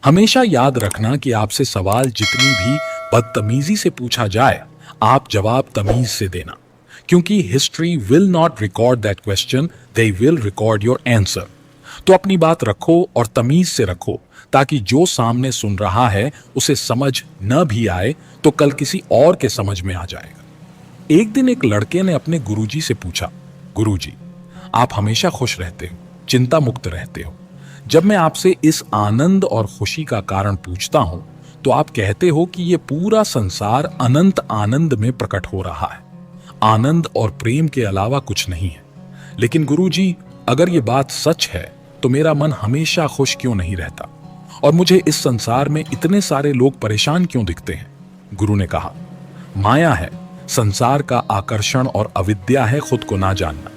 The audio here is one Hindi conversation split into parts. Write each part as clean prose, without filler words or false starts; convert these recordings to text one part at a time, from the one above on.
हमेशा याद रखना कि आपसे सवाल जितनी भी बदतमीजी से पूछा जाए, आप जवाब तमीज से देना, क्योंकि history will not record that question, they will record your answer. तो अपनी बात रखो और तमीज से रखो, ताकि जो सामने सुन रहा है उसे समझ न भी आए तो कल किसी और के समझ में आ जाएगा। एक दिन एक लड़के ने अपने गुरुजी से पूछा, गुरुजी, आप हमेशा खुश रहते हो, चिंता मुक्त रहते हो। जब मैं आपसे इस आनंद और खुशी का कारण पूछता हूं तो आप कहते हो कि यह पूरा संसार अनंत आनंद में प्रकट हो रहा है, आनंद और प्रेम के अलावा कुछ नहीं है। लेकिन गुरुजी, अगर ये बात सच है तो मेरा मन हमेशा खुश क्यों नहीं रहता, और मुझे इस संसार में इतने सारे लोग परेशान क्यों दिखते हैं? गुरु ने कहा, माया है, संसार का आकर्षण, और अविद्या है खुद को ना जानना।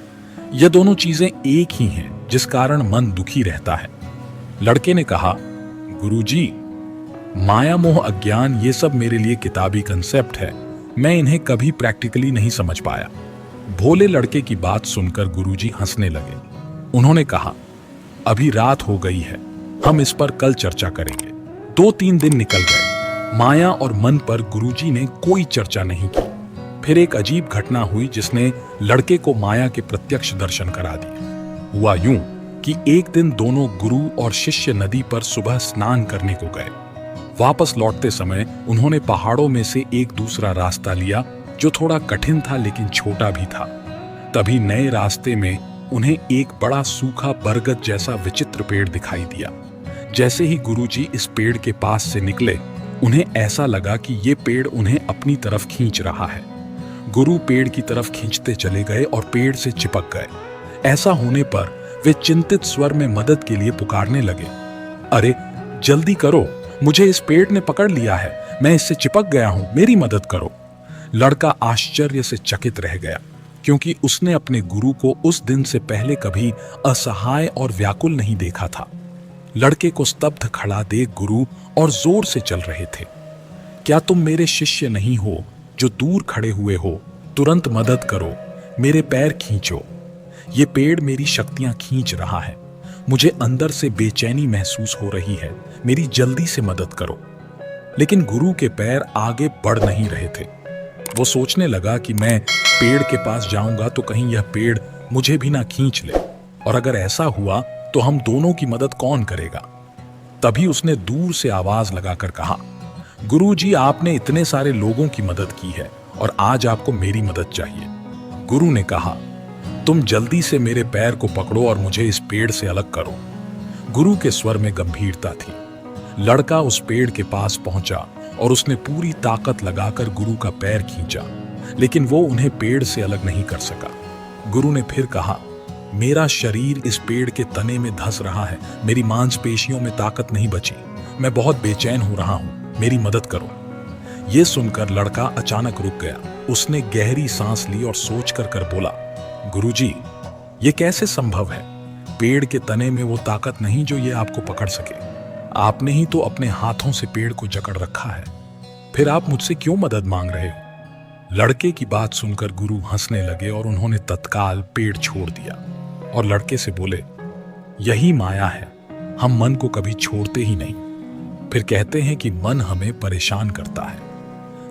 यह दोनों चीजें एक ही हैं जिस कारण मन दुखी रहता है। लड़के ने कहा, गुरुजी, माया मोह अज्ञान ये सब मेरे लिए किताबी कंसेप्ट है, मैं इन्हें कभी प्रैक्टिकली नहीं समझ पाया। भोले लड़के की बात सुनकर गुरुजी हंसने लगे। उन्होंने कहा, अभी रात हो गई है, हम इस पर कल चर्चा करेंगे। 2-3 दिन निकल गए, माया और मन पर गुरुजी ने कोई चर्चा नहीं की। फिर एक अजीब घटना हुई जिसने लड़के को माया के प्रत्यक्ष दर्शन करा दिए। हुआ यूं कि एक दिन दोनों गुरु और शिष्य नदी पर सुबह स्नान करने को गए। वापस लौटते समय उन्होंने पहाड़ों में से एक दूसरा रास्ता लिया जो थोड़ा कठिन था लेकिन छोटा भी था। तभी नए रास्ते में उन्हें एक बड़ा सूखा बरगद जैसा विचित्र पेड़ दिखाई दिया। जैसे ही गुरुजी इस पेड़ के पास से निकले, उन्हें ऐसा लगा कि ये पेड़ उन्हें अपनी तरफ खींच रहा है। गुरु पेड़ की तरफ खींचते चले गए और पेड़ से चिपक गए। ऐसा होने पर वे चिंतित स्वर में मदद के लिए पुकारने लगे, अरे जल्दी करो, मुझे इस पेड़ ने पकड़ लिया है, मैं इससे चिपक गया हूं, मेरी मदद करो। लड़का आश्चर्य से चकित रह गया, क्योंकि उसने अपने गुरु को उस दिन से पहले कभी असहाय और व्याकुल नहीं देखा था। लड़के को स्तब्ध खड़ा देख गुरु और जोर से चल रहे थे, क्या तुम मेरे शिष्य नहीं हो जो दूर खड़े हुए हो? तुरंत मदद करो, मेरे पैर खींचो, ये पेड़ मेरी शक्तियां खींच रहा है, मुझे अंदर से बेचैनी महसूस हो रही है, मेरी जल्दी से मदद करो। लेकिन गुरु के पैर आगे बढ़ नहीं रहे थे। वो सोचने लगा कि मैं पेड़ के पास जाऊंगा तो कहीं यह पेड़ मुझे भी ना खींच ले, और अगर ऐसा हुआ तो हम दोनों की मदद कौन करेगा? तभी उसने दूर से आवाज लगाकर कहा, गुरुजी, आपने इतने सारे लोगों की मदद की है और आज आपको मेरी मदद चाहिए। गुरु ने कहा, तुम जल्दी से मेरे पैर को पकड़ो और मुझे इस पेड़ से अलग करो। गुरु के स्वर में गंभीरता थी। लड़का उस पेड़ के पास पहुंचा और उसने पूरी ताकत लगाकर गुरु का पैर खींचा, लेकिन वो उन्हें पेड़ से अलग नहीं कर सका। गुरु ने फिर कहा, मेरा शरीर इस पेड़ के तने में धंस रहा है, मेरी मांसपेशियों में ताकत नहीं बची, मैं बहुत बेचैन हो रहा हूं, मेरी मदद करो। यह सुनकर लड़का अचानक रुक गया। उसने गहरी सांस ली और सोच कर बोला, गुरुजी, ये कैसे संभव है? पेड़ के तने में वो ताकत नहीं जो ये आपको पकड़ सके। आपने ही तो अपने हाथों से पेड़ को जकड़ रखा है, फिर आप मुझसे क्यों मदद मांग रहे हो? लड़के की बात सुनकर गुरु हंसने लगे और उन्होंने तत्काल पेड़ छोड़ दिया और लड़के से बोले, यही माया है, हम मन को कभी छोड़ते ही नहीं। फिर कहते हैं कि मन हमें परेशान करता है,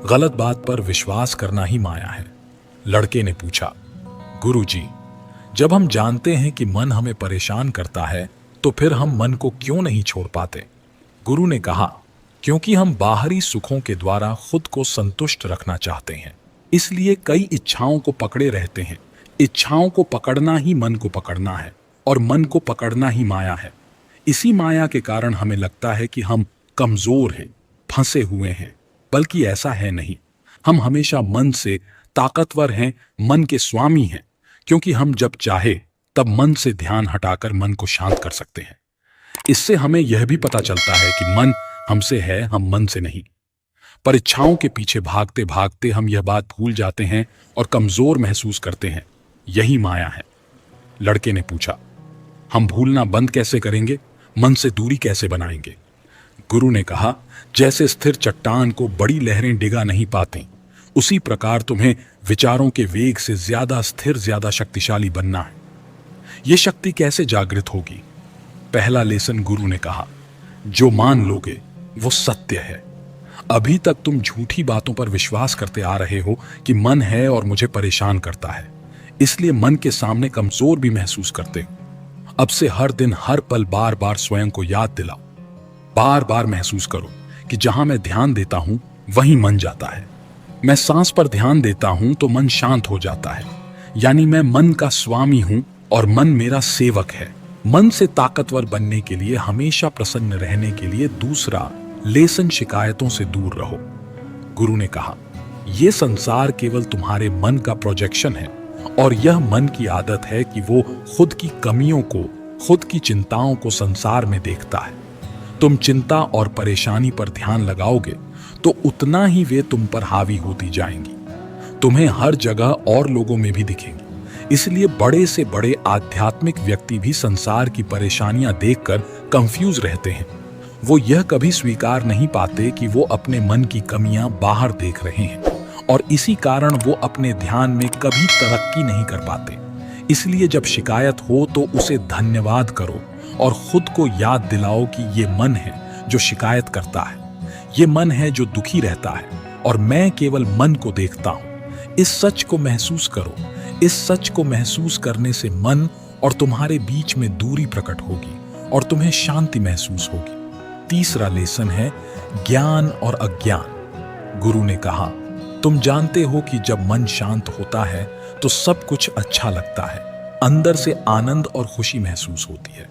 गलत बात पर विश्वास करना ही माया है। लड़के ने पूछा, गुरुजी, जब हम जानते हैं कि मन हमें परेशान करता है तो फिर हम मन को क्यों नहीं छोड़ पाते? गुरु ने कहा, क्योंकि हम बाहरी सुखों के द्वारा खुद को संतुष्ट रखना चाहते हैं, इसलिए कई इच्छाओं को पकड़े रहते हैं। इच्छाओं को पकड़ना ही मन को पकड़ना है और मन को पकड़ना ही माया है। इसी माया के कारण हमें लगता है कि हम कमजोर हैं, फंसे हुए हैं, बल्कि ऐसा है नहीं। हम हमेशा मन से ताकतवर हैं, मन के स्वामी हैं, क्योंकि हम जब चाहे तब मन से ध्यान हटाकर मन को शांत कर सकते हैं। इससे हमें यह भी पता चलता है कि मन हमसे है, हम मन से नहीं। पर इच्छाओं के पीछे भागते भागते हम यह बात भूल जाते हैं और कमजोर महसूस करते हैं। यही माया है। लड़के ने पूछा, हम भूलना बंद कैसे करेंगे? मन से दूरी कैसे बनाएंगे? गुरु ने कहा, जैसे स्थिर चट्टान को बड़ी लहरें डिगा नहीं पाती, उसी प्रकार तुम्हें विचारों के वेग से ज्यादा स्थिर, ज्यादा शक्तिशाली बनना है। यह शक्ति कैसे जागृत होगी? पहला लेसन गुरु ने कहा, जो मान लोगे वो सत्य है। अभी तक तुम झूठी बातों पर विश्वास करते आ रहे हो कि मन है और मुझे परेशान करता है, इसलिए मन के सामने कमजोर भी महसूस करते हो। अब से हर दिन हर पल बार बार स्वयं को याद दिलाओ, बार बार महसूस करो कि जहां मैं ध्यान देता हूं वहीं मन जाता है। मैं सांस पर ध्यान देता हूं तो मन शांत हो जाता है, यानी मैं मन का स्वामी हूं और मन मेरा सेवक है। मन से ताकतवर बनने के लिए, हमेशा प्रसन्न रहने के लिए दूसरा लेसन, शिकायतों से दूर रहो। गुरु ने कहा, यह संसार केवल तुम्हारे मन का प्रोजेक्शन है और यह मन की आदत है कि वो खुद की कमियों को, खुद की चिंताओं को संसार में देखता है। तुम चिंता और परेशानी पर ध्यान लगाओगे तो उतना ही वे तुम पर हावी होती जाएंगी। तुम्हें हर जगह और लोगों में भी दिखेंगी। इसलिए बड़े से बड़े आध्यात्मिक व्यक्ति भी संसार की परेशानियां देखकर कंफ्यूज रहते हैं। वो यह कभी स्वीकार नहीं पाते कि वो अपने मन की कमियां बाहर देख रहे हैं और इसी कारण वो अपने ध्यान में कभी तरक्की नहीं कर पाते। इसलिए जब शिकायत हो तो उसे धन्यवाद करो और खुद को याद दिलाओ कि ये मन है जो शिकायत करता है, ये मन है जो दुखी रहता है और मैं केवल मन को देखता हूं। इस सच को महसूस करो। इस सच को महसूस करने से मन और तुम्हारे बीच में दूरी प्रकट होगी और तुम्हें शांति महसूस होगी। तीसरा लेसन है ज्ञान और अज्ञान। गुरु ने कहा, तुम जानते हो कि जब मन शांत होता है तो सब कुछ अच्छा लगता है, अंदर से आनंद और खुशी महसूस होती है।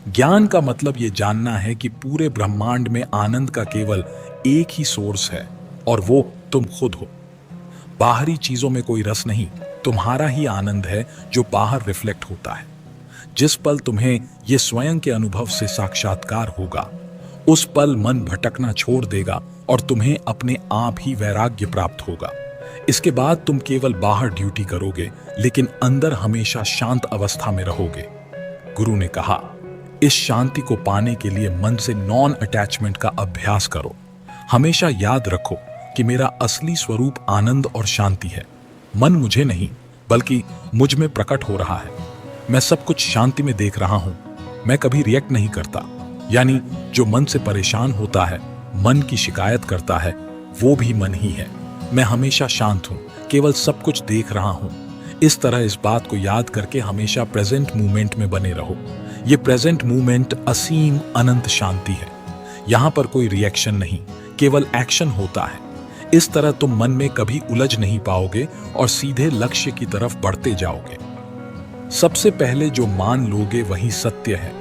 ज्ञान का मतलब यह जानना है कि पूरे ब्रह्मांड में आनंद का केवल एक ही सोर्स है और वो तुम खुद हो। बाहरी चीजों में कोई रस नहीं, तुम्हारा ही आनंद है जो बाहर रिफ्लेक्ट होता है। जिस पल तुम्हें यह स्वयं के अनुभव से साक्षात्कार होगा, उस पल मन भटकना छोड़ देगा और तुम्हें अपने आप ही वैराग्य प्राप्त होगा। इसके बाद तुम केवल बाहर ड्यूटी करोगे लेकिन अंदर हमेशा शांत अवस्था में रहोगे। गुरु ने कहा, इस शांति को पाने के लिए मन से नॉन अटैचमेंट का अभ्यास करो। हमेशा याद रखो कि मेरा असली स्वरूप आनंद और शांति है। मन मुझे नहीं बल्कि मुझ में प्रकट हो रहा है। मैं सब कुछ शांति में देख रहा हूं। मैं कभी रिएक्ट नहीं करता, यानी जो मन से परेशान होता है, मन की शिकायत करता है, वो भी मन ही है। मैं हमेशा शांत हूं, केवल सब कुछ देख रहा हूं। इस तरह इस बात को याद करके हमेशा प्रेजेंट मूवमेंट में बने रहो। ये प्रेजेंट मूवमेंट असीम अनंत शांति है। यहां पर कोई रिएक्शन नहीं, केवल एक्शन होता है। इस तरह तुम मन में कभी उलझ नहीं पाओगे और सीधे लक्ष्य की तरफ बढ़ते जाओगे। सबसे पहले जो मान लोगे वही सत्य है।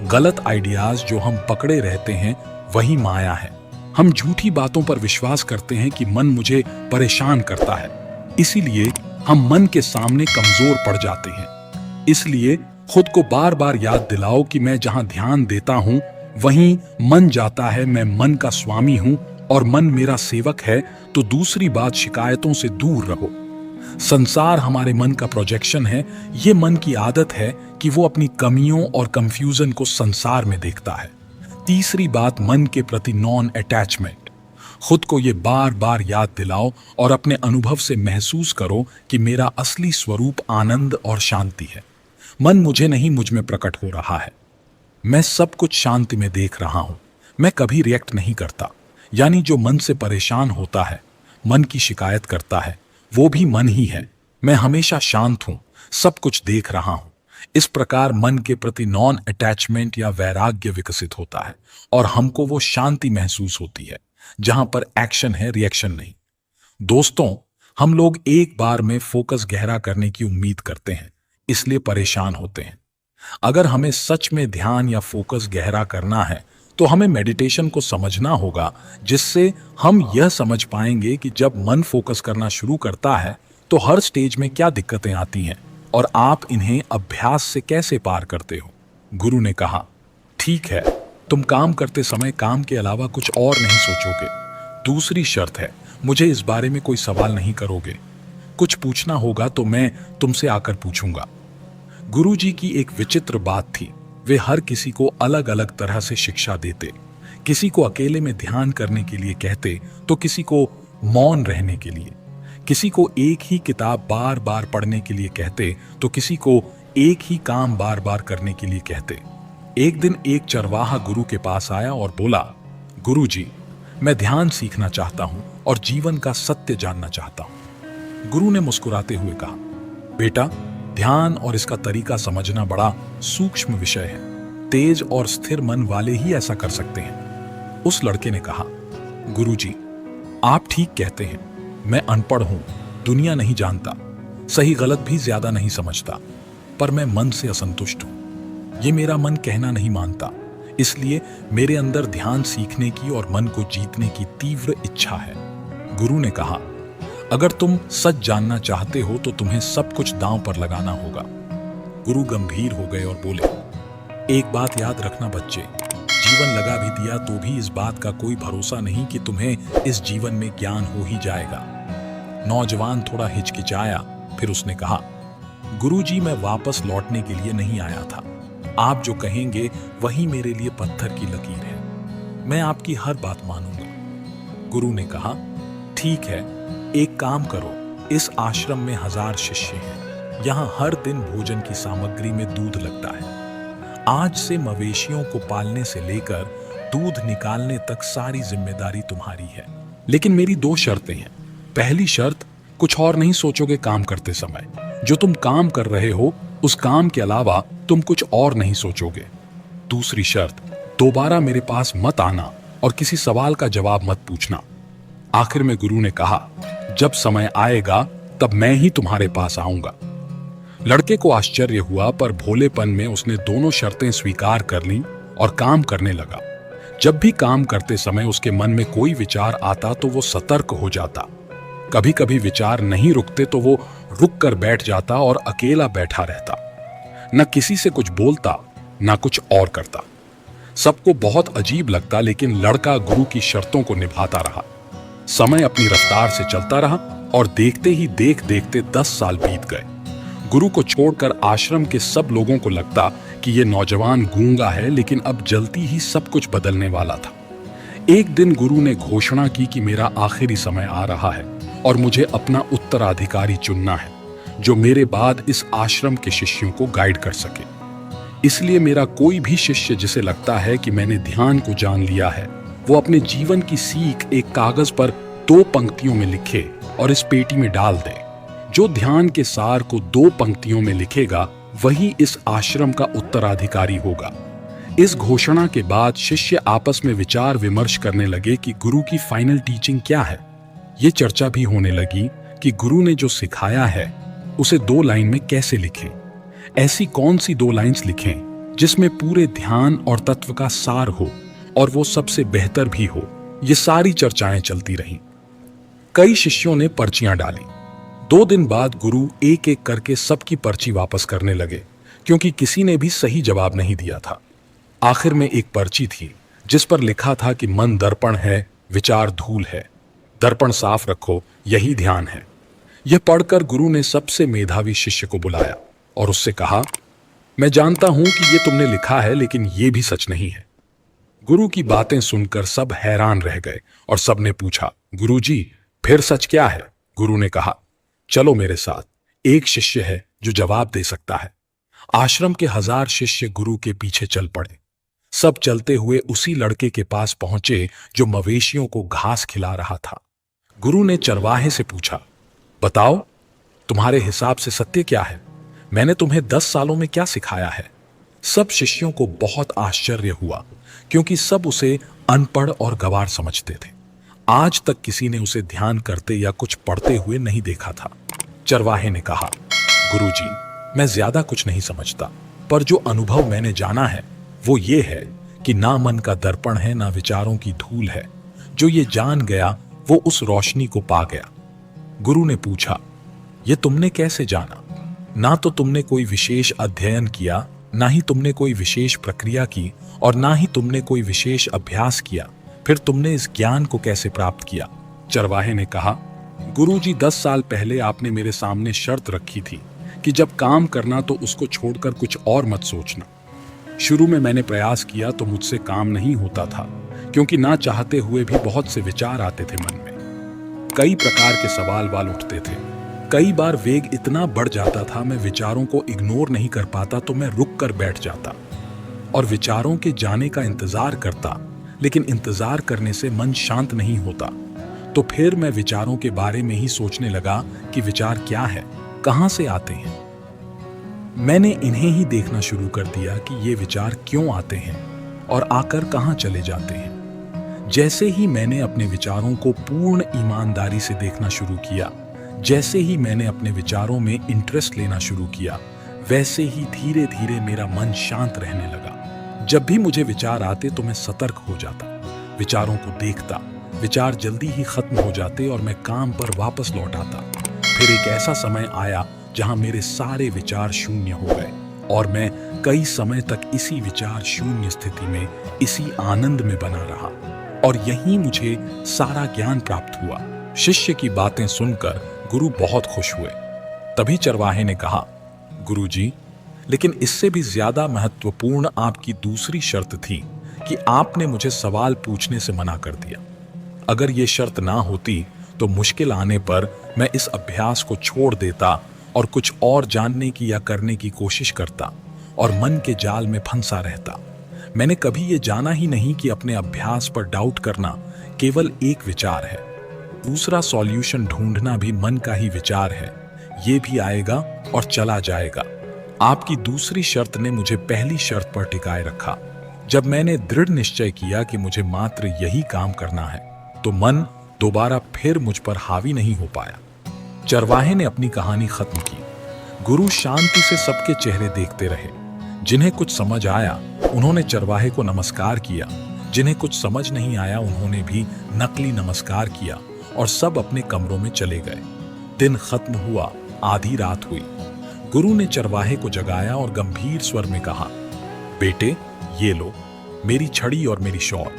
गलत आइडियाज जो हम पकड़े रहते हैं वही माया है। हम झूठी बातों पर विश्वास करते हैं कि मन मुझे परेशान करता है, इसीलिए हम मन के सामने कमजोर पड़ जाते हैं। इसलिए खुद को बार बार याद दिलाओ कि मैं जहां ध्यान देता हूं वहीं मन जाता है। मैं मन का स्वामी हूं और मन मेरा सेवक है। तो दूसरी बात, शिकायतों से दूर रहो। संसार हमारे मन का प्रोजेक्शन है। ये मन की आदत है कि वो अपनी कमियों और कंफ्यूजन को संसार में देखता है। तीसरी बात, मन के प्रति नॉन अटैचमेंट। खुद को ये बार बार याद दिलाओ और अपने अनुभव से महसूस करो कि मेरा असली स्वरूप आनंद और शांति है। मन मुझे नहीं, मुझ में प्रकट हो रहा है। मैं सब कुछ शांति में देख रहा हूं। मैं कभी रिएक्ट नहीं करता, यानी जो मन से परेशान होता है, मन की शिकायत करता है, वो भी मन ही है। मैं हमेशा शांत हूं, सब कुछ देख रहा हूं। इस प्रकार मन के प्रति नॉन अटैचमेंट या वैराग्य विकसित होता है और हमको वो शांति महसूस होती है जहां पर एक्शन है, रिएक्शन नहीं। दोस्तों, हम लोग एक बार में फोकस गहरा करने की उम्मीद करते हैं, इसलिए परेशान होते हैं। अगर हमें सच में ध्यान या फोकस गहरा करना है तो हमें मेडिटेशन को समझना होगा, जिससे हम यह समझ पाएंगे कि जब मन फोकस करना शुरू करता है तो हर स्टेज में क्या दिक्कतें आती हैं और आप इन्हें अभ्यास से कैसे पार करते हो। गुरु ने कहा, ठीक है, तुम काम करते समय काम के अलावा कुछ और नहीं सोचोगे। दूसरी शर्त है, मुझे इस बारे में कोई सवाल नहीं करोगे। कुछ पूछना होगा तो मैं तुमसे आकर पूछूंगा। गुरुजी की एक विचित्र बात थी, वे हर किसी को अलग अलग तरह से शिक्षा देते। किसी को अकेले में ध्यान करने के लिए कहते तो किसी को मौन रहने के लिए, किसी को एक ही किताब बार बार पढ़ने के लिए कहते तो किसी को एक ही काम बार बार करने के लिए कहते। एक दिन एक चरवाहा गुरु के पास आया और बोला, गुरु जी, मैं ध्यान सीखना चाहता हूं और जीवन का सत्य जानना चाहता हूं। गुरु ने मुस्कुराते हुए कहा, बेटा, ध्यान और इसका तरीका समझना बड़ा सूक्ष्म विषय है। तेज और स्थिर मन वाले ही ऐसा कर सकते हैं। उस लड़के ने कहा, गुरुजी, आप ठीक कहते हैं। मैं अनपढ़ हूं, दुनिया नहीं जानता, सही गलत भी ज्यादा नहीं समझता, पर मैं मन से असंतुष्ट हूं। ये मेरा मन कहना नहीं मानता, इसलिए मेरे अंदर ध्यान सीखने की और मन को जीतने की तीव्र इच्छा है। गुरु ने कहा, अगर तुम सच जानना चाहते हो तो तुम्हें सब कुछ दांव पर लगाना होगा। गुरु गंभीर हो गए और बोले, एक बात याद रखना बच्चे, जीवन लगा भी दिया तो भी इस बात का कोई भरोसा नहीं कि तुम्हें इस जीवन में ज्ञान हो ही जाएगा। नौजवान थोड़ा हिचकिचाया, फिर उसने कहा, गुरुजी, मैं वापस लौटने के लिए नहीं आया था। आप जो कहेंगे वही मेरे लिए पत्थर की लकीर है। मैं आपकी हर बात मानूंगा। गुरु ने कहा, ठीक है, एक काम करो, इस आश्रम में 1000 शिष्य हैं। यहाँ हर दिन भोजन की सामग्री में दूध लगता है। आज से मवेशियों को पालने से लेकर दूध निकालने तक सारी जिम्मेदारी तुम्हारी है। लेकिन मेरी 2 शर्तें हैं। पहली शर्त, कुछ और नहीं सोचोगे काम करते समय। जो तुम काम कर रहे हो उस काम के अलावा तुम कुछ और नहीं सोचोगे। दूसरी शर्त, दोबारा मेरे पास मत आना और किसी सवाल का जवाब मत पूछना। आखिर में गुरु ने कहा, जब समय आएगा तब मैं ही तुम्हारे पास आऊंगा। लड़के को आश्चर्य हुआ, पर भोलेपन में उसने दोनों शर्तें स्वीकार कर लीं और काम करने लगा। जब भी काम करते समय उसके मन में कोई विचार आता तो वो सतर्क हो जाता। कभी कभी विचार नहीं रुकते तो वो रुक कर बैठ जाता और अकेला बैठा रहता। न किसी से कुछ बोलता, न कुछ और करता। सबको बहुत अजीब लगता, लेकिन लड़का गुरु की शर्तों को निभाता रहा। समय अपनी रफ्तार से चलता रहा और देखते ही देखते 10 साल बीत गए। गुरु को छोड़कर आश्रम के सब लोगों को लगता कि ये नौजवान गूंगा है, लेकिन अब जल्दी ही सब कुछ बदलने वाला था। एक दिन गुरु ने घोषणा की कि मेरा आखिरी समय आ रहा है और मुझे अपना उत्तराधिकारी चुनना है, जो मेरे बाद इस आश्रम के शिष्यों को गाइड कर सके। इसलिए मेरा कोई भी शिष्य जिसे लगता है कि मैंने ध्यान को जान लिया है, वो अपने जीवन की सीख एक कागज पर 2 पंक्तियों में लिखे और इस पेटी में डाल दे। जो ध्यान के सार को 2 पंक्तियों में लिखेगा वही इस आश्रम का उत्तराधिकारी होगा। इस घोषणा के बाद शिष्य आपस में विचार विमर्श करने लगे कि गुरु की फाइनल टीचिंग क्या है। ये चर्चा भी होने लगी कि गुरु ने जो सिखाया है उसे 2 लाइन में कैसे लिखें। ऐसी कौन सी 2 लाइंस लिखें जिसमें पूरे ध्यान और तत्व का सार हो और वो सबसे बेहतर भी हो। ये सारी चर्चाएं चलती रहीं। कई शिष्यों ने पर्चियां डाली। 2 दिन बाद गुरु एक एक करके सबकी पर्ची वापस करने लगे, क्योंकि किसी ने भी सही जवाब नहीं दिया था। आखिर में एक पर्ची थी जिस पर लिखा था कि मन दर्पण है, विचार धूल है, दर्पण साफ रखो, यही ध्यान है। यह पढ़कर गुरु ने सबसे मेधावी शिष्य को बुलाया और उससे कहा, मैं जानता हूं कि ये तुमने लिखा है, लेकिन ये भी सच नहीं है। गुरु की बातें सुनकर सब हैरान रह गए और सबने पूछा, गुरुजी, फिर सच क्या है? गुरु ने कहा, चलो मेरे साथ, एक शिष्य है जो जवाब दे सकता है। आश्रम के 1000 शिष्य गुरु के पीछे चल पड़े। सब चलते हुए उसी लड़के के पास पहुंचे जो मवेशियों को घास खिला रहा था। गुरु ने चरवाहे से पूछा, बताओ, तुम्हारे हिसाब से सत्य क्या है? मैंने तुम्हें 10 सालों में क्या सिखाया है? सब शिष्यों को बहुत आश्चर्य हुआ, क्योंकि सब उसे अनपढ़ और गंवार समझते थे। आज तक किसी ने उसे ध्यान करते या कुछ पढ़ते हुए नहीं देखा था। चरवाहे ने कहा, गुरुजी, मैं ज्यादा कुछ नहीं समझता, पर जो अनुभव मैंने जाना है वो ये है कि ना मन का दर्पण है, ना विचारों की धूल है। जो ये जान गया वो उस रोशनी को पा गया। गुरु ने पूछा, ये तुमने कैसे जाना? ना तो तुमने कोई विशेष अध्ययन किया, ना ही तुमने कोई विशेष प्रक्रिया की, और ना ही तुमने कोई विशेष अभ्यास किया। फिर तुमने इस ज्ञान को कैसे प्राप्त किया? चरवाहे ने कहा, गुरुजी, 10 साल पहले आपने मेरे सामने शर्त रखी थी कि जब काम करना तो उसको छोड़कर कुछ और मत सोचना। शुरू में मैंने प्रयास किया तो मुझसे काम नहीं होता था, क्योंकि ना चाहते हुए भी बहुत से विचार आते थे मन में। कई प्रकार के सवाल उठते थे। कई बार वेग इतना बढ़ जाता था, मैं विचारों को इग्नोर नहीं कर पाता तो मैं रुक कर बैठ जाता। और विचारों के जाने का इंतजार करता, लेकिन इंतजार करने से मन शांत नहीं होता। तो फिर मैं विचारों के बारे में ही सोचने लगा कि विचार क्या है, कहां से आते हैं। मैंने इन्हें ही देखना शुरू कर दिया कि ये विचार क्यों आते हैं और आकर कहां चले जाते हैं। जैसे ही मैंने अपने विचारों को पूर्ण ईमानदारी से देखना शुरू किया, जैसे ही मैंने अपने विचारों में इंटरेस्ट लेना शुरू किया, वैसे ही धीरे धीरे मेरा मन शांत रहने लगा। जब भी मुझे विचार आते तो मैं सतर्क हो जाता, विचारों को देखता। विचार जल्दी ही खत्म हो जाते और मैं काम पर वापस लौट आता। फिर एक ऐसा समय आया जहां मेरे सारे विचार शून्य हो गए और मैं कई समय तक इसी विचार शून्य स्थिति में, इसी आनंद में बना रहा और यहीं मुझे सारा ज्ञान प्राप्त हुआ। शिष्य की बातें सुनकर गुरु बहुत खुश हुए। तभी चरवाहे ने कहा, गुरुजी, लेकिन इससे भी ज्यादा महत्वपूर्ण आपकी दूसरी शर्त थी कि आपने मुझे सवाल पूछने से मना कर दिया। अगर ये शर्त ना होती तो मुश्किल आने पर मैं इस अभ्यास को छोड़ देता और कुछ और जानने की या करने की कोशिश करता और मन के जाल में फंसा रहता। मैंने कभी ये जाना ही नहीं कि अपने अभ्यास पर डाउट करना केवल एक विचार है। दूसरा सॉल्यूशन ढूंढना भी मन का ही विचार है। ये भी आएगा और चला जाएगा। आपकी दूसरी शर्त ने मुझे पहली शर्त पर टिकाए रखा। जब मैंने दृढ़ निश्चय किया कि मुझे मात्र यही काम करना है, तो मन दोबारा फिर मुझ पर हावी नहीं हो पाया। चरवाहे ने अपनी कहानी खत्म की। गुरु शांति से सबके चेहरे देखते रहे। जिन्हें कुछ समझ आया उन्होंने चरवाहे को नमस्कार किया, जिन्हें कुछ समझ नहीं आया उन्होंने भी नकली नमस्कार किया और सब अपने कमरों में चले गए। दिन खत्म हुआ, आधी रात हुई। गुरु ने चरवाहे को जगाया और गंभीर स्वर में कहा, बेटे, ये लो मेरी छड़ी और मेरी शॉल।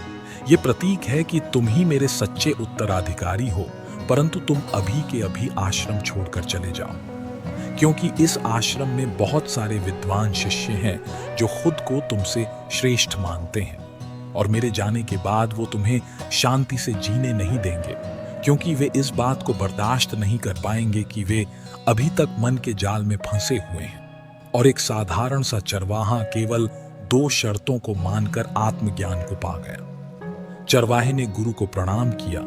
ये प्रतीक है कि तुम ही मेरे सच्चे उत्तराधिकारी हो, परंतु तुम अभी के अभी आश्रम छोड़कर चले जाओ, क्योंकि इस आश्रम में बहुत सारे विद्वान शिष्य हैं जो खुद को तुमसे श्रेष्ठ मानते हैं और मेरे जाने के बाद वो तुम्हें शांति से जीने नहीं देंगे, क्योंकि वे इस बात को बर्दाश्त नहीं कर पाएंगे कि वे अभी तक मन के जाल में फंसे हुए हैं। और एक साधारण सा चरवाहा केवल 2 शर्तों को मानकर आत्मज्ञान को पा गया। चरवाहे ने गुरु को प्रणाम किया,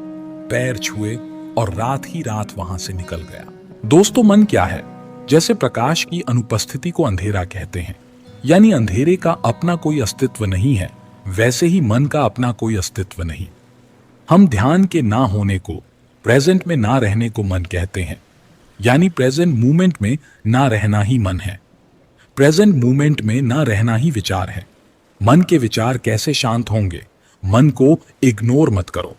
पैर छुए और रात ही रात वहां से निकल गया। दोस्तों, मन क्या है? जैसे प्रकाश की अनुपस्थिति को अंधेरा कहते हैं, यानी अंधेरे का अपना कोई अस्तित्व नहीं है, वैसे ही मन का अपना कोई अस्तित्व नहीं। हम ध्यान के ना होने को, प्रेजेंट में ना रहने को मन कहते हैं, यानी प्रेजेंट मूवमेंट में ना रहना ही मन है। प्रेजेंट मूवमेंट में ना रहना ही विचार है। मन के विचार कैसे शांत होंगे? मन को इग्नोर मत करो।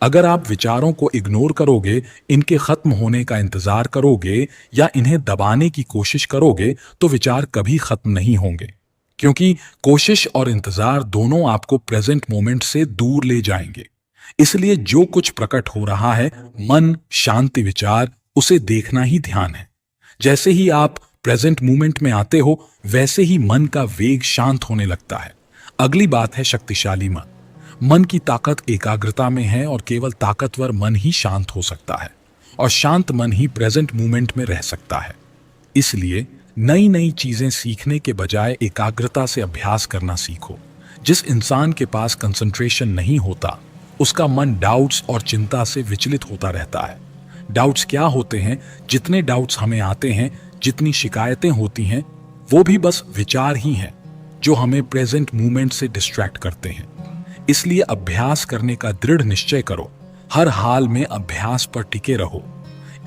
अगर आप विचारों को इग्नोर करोगे, इनके खत्म होने का इंतजार करोगे या इन्हें दबाने की कोशिश करोगे, तो विचार कभी खत्म नहीं होंगे, क्योंकि कोशिश और इंतजार दोनों आपको प्रेजेंट मोमेंट से दूर ले जाएंगे। इसलिए जो कुछ प्रकट हो रहा है, मन, शांति, विचार, उसे देखना ही ध्यान है। जैसे ही आप प्रेजेंट मोमेंट में आते हो, वैसे ही मन का वेग शांत होने लगता है। अगली बात है शक्तिशाली मन। मन की ताकत एकाग्रता में है और केवल ताकतवर मन ही शांत हो सकता है और शांत मन ही प्रेजेंट मोमेंट में रह सकता है। इसलिए नई नई चीजें सीखने के बजाय एकाग्रता से अभ्यास करना सीखो। जिस इंसान के पास कंसंट्रेशन नहीं होता, उसका मन डाउट्स और चिंता से विचलित होता रहता है। डाउट्स क्या होते हैं? जितने डाउट्स हमें आते हैं, जितनी शिकायतें होती हैं, वो भी बस विचार ही हैं जो हमें प्रेजेंट मूवमेंट से डिस्ट्रैक्ट करते हैं। इसलिए अभ्यास करने का दृढ़ निश्चय करो। हर हाल में अभ्यास पर टिके रहो।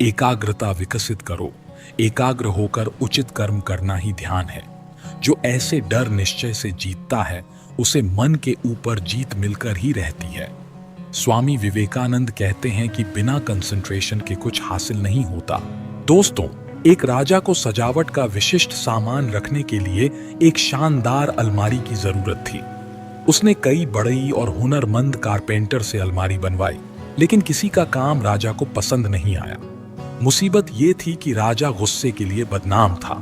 एकाग्रता विकसित करो। एकाग्र होकर उचित कर्म करना ही ध्यान है। जो ऐसे डर निश्चय से जीतता है, उसे मन के ऊपर जीत मिलकर ही रहती है। स्वामी विवेकानंद कहते हैं कि बिना कंसंट्रेशन के कुछ हासिल नहीं होता। दोस्तों, एक राजा को सजावट का विशिष्ट सामान रखने के लिए एक शानदार अलमारी की जरूरत थी। उसने कई बड़ई और हुनरमंद कारपेंटर से अलमारी बनवाई, लेकिन किसी का काम राजा को पसंद नहीं आया। मुसीबत ये थी कि राजा गुस्से के लिए बदनाम था।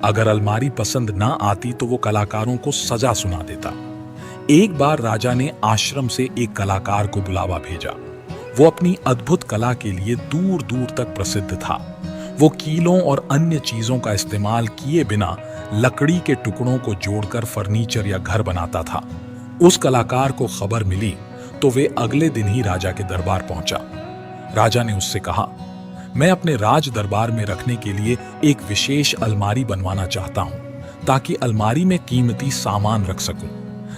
अगर अलमारी पसंद ना आती तो वो कलाकारों को सजा सुना देता। एक बार राजा ने आश्रम से एक कलाकार को बुलावा भेजा। वो अपनी अद्भुत कला के लिए दूर दूर तक प्रसिद्ध था। वो कीलों और अन्य चीजों का इस्तेमाल किए बिना लकड़ी के टुकड़ों को जोड़कर फर्नीचर या घर बनाता था। उस कलाकार को खबर मिली तो वे अगले दिन ही राजा के दरबार पहुंचा। राजा ने उससे कहा, मैं अपने राज दरबार में रखने के लिए एक विशेष अलमारी बनवाना चाहता हूं, ताकि अलमारी में कीमती सामान रख सकूं,